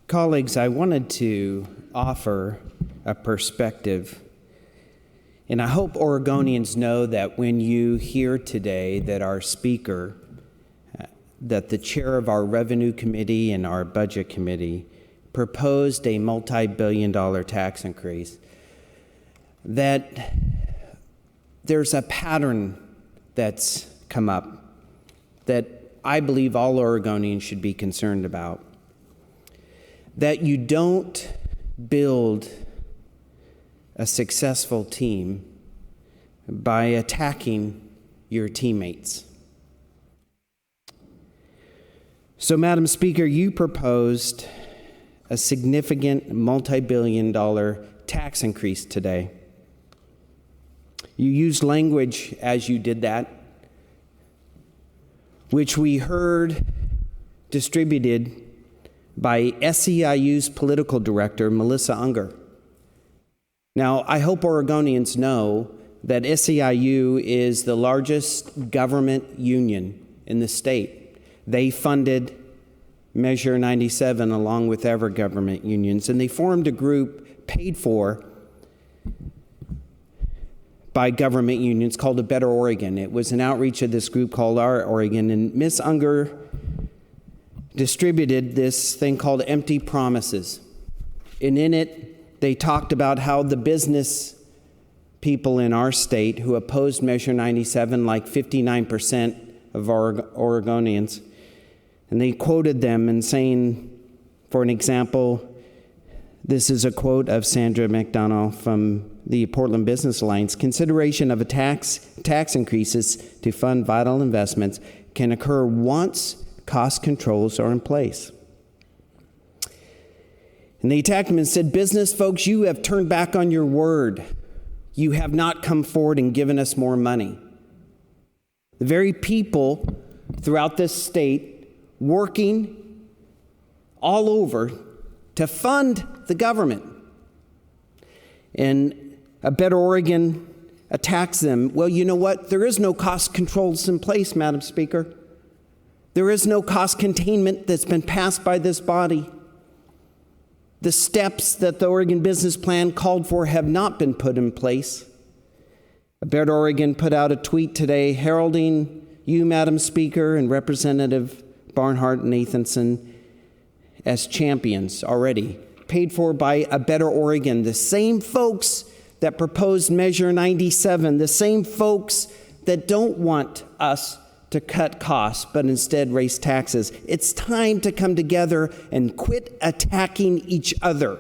Colleagues, I wanted to offer a perspective, and I hope Oregonians know that when you hear today that our speaker, that the chair of our Revenue Committee and our Budget Committee proposed a multi-billion-dollar tax increase, that there's a pattern that's come up that I believe all Oregonians should be concerned about. That you don't build a successful team by attacking your teammates. So, Madam Speaker, you proposed a significant multi-billion-dollar tax increase today. You used language as you did that, which we heard distributed by SEIU's political director, Melissa Unger. Now, I hope Oregonians know that SEIU is the largest government union in the state. They funded Measure 97 along with other government unions, and they formed a group paid for by government unions called A Better Oregon. It was an outreach of this group called Our Oregon, and Ms. Unger distributed this thing called Empty Promises. And in it, they talked about how the business people in our state who opposed Measure 97, like 59% of our Oregonians, and they quoted them and saying, for an example, this is a quote of Sandra McDonald from the Portland Business Alliance: consideration of a tax increases to fund vital investments can occur once cost controls are in place. And they attacked him and said, business folks, you have turned back on your word. You have not come forward and given us more money. The very people throughout this state working all over to fund the government. And A Better Oregon attacks them. Well, you know what? There is no cost controls in place, Madam Speaker. There is no cost containment that's been passed by this body. The steps that the Oregon Business Plan called for have not been put in place. A Better Oregon put out a tweet today heralding you, Madam Speaker, and Representative Barnhart and Nathanson as champions already, paid for by A Better Oregon, the same folks that proposed Measure 97, the same folks that don't want us to cut costs, but instead raise taxes. It's time to come together and quit attacking each other.